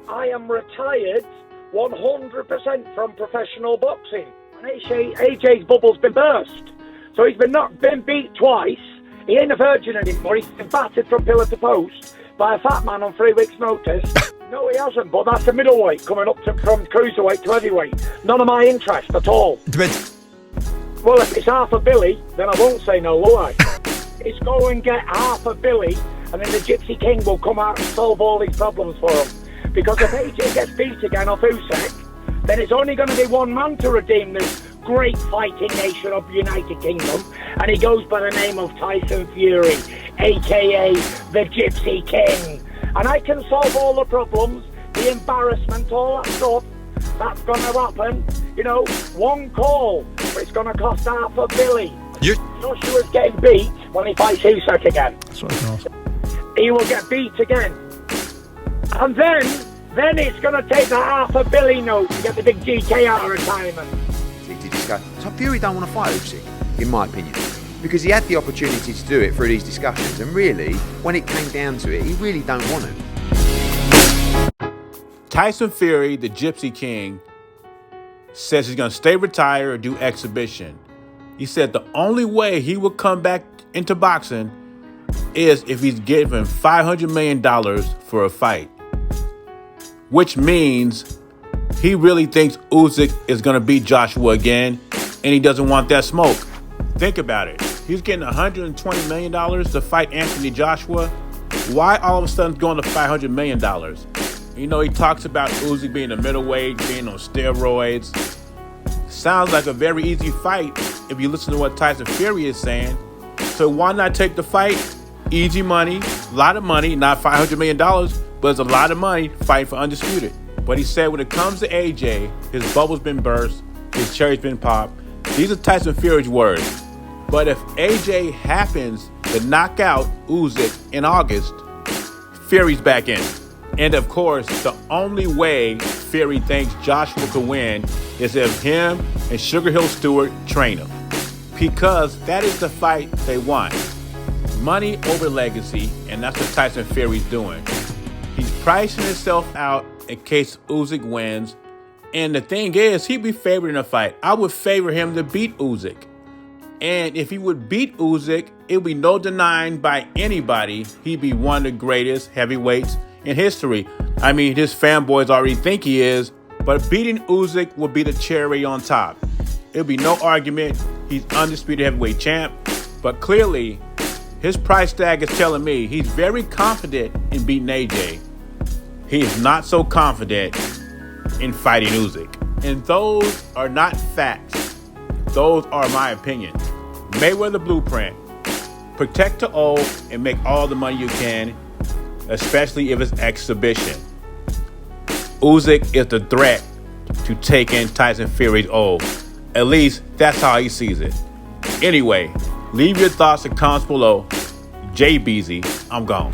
I am retired 100% from professional boxing. And AJ's bubble's been burst. So he's been beat twice. He ain't a virgin anymore. He's been battered from pillar to post by a fat man on 3 weeks' notice. No, he hasn't, but that's a middleweight coming up from cruiserweight to heavyweight. None of my interest at all. Well, if it's half a billy, then I won't say no, will I? It's go and get half a billy, and then the Gypsy King will come out and solve all these problems for him. Because if AJ gets beat again off Usyk, then it's only going to be one man to redeem this great fighting nation of the United Kingdom, and he goes by the name of Tyson Fury, a.k.a. the Gypsy King. And I can solve all the problems, the embarrassment, all that stuff. That's going to happen. You know, one call, but it's going to cost half a billy. Joshua's getting beat when he fights Usyk again. That's what I was asking. He will get beat again. And then it's going to take the half a billy note to get the big GK out of retirement. So Fury don't want to fight Usyk, in my opinion, because he had the opportunity to do it through these discussions, and really, when it came down to it, he really don't want to. Tyson Fury, the Gypsy King, says he's going to stay retired or do exhibition. He said the only way he will come back into boxing is if he's given $500 million for a fight, which means he really thinks Usyk is going to beat Joshua again, and he doesn't want that smoke. Think about it. He's getting $120 million to fight Anthony Joshua. Why all of a sudden going to $500 million? You know, he talks about Usyk being a middleweight, being on steroids. Sounds like a very easy fight if you listen to what Tyson Fury is saying. So why not take the fight? Easy money, a lot of money, not $500 million, but it's a lot of money fighting for Undisputed. But he said when it comes to AJ, his bubble's been burst, his cherry's been popped. These are Tyson Fury's words. But if AJ happens to knock out Usyk in August, Fury's back in. And of course, the only way Fury thinks Joshua could win is if him and Sugar Hill Stewart train him. Because that is the fight they want. Money over legacy, and that's what Tyson Fury's doing. He's pricing himself out in case Usyk wins. And the thing is, he'd be favored in a fight. I would favor him to beat Usyk. And if he would beat Usyk, it would be no denying by anybody he'd be one of the greatest heavyweights in history. I mean, his fanboys already think he is, but beating Usyk would be the cherry on top. It would be no argument. He's undisputed heavyweight champ. But clearly, his price tag is telling me he's very confident in beating AJ. He is not so confident in fighting Usyk. And those are not facts. Those are my opinions. Mayweather blueprint. Protect to owe and make all the money you can, especially if it's exhibition. Usyk is the threat to taking Tyson Fury's owe. At least that's how he sees it. Anyway, leave your thoughts and comments below. JBZ, I'm gone.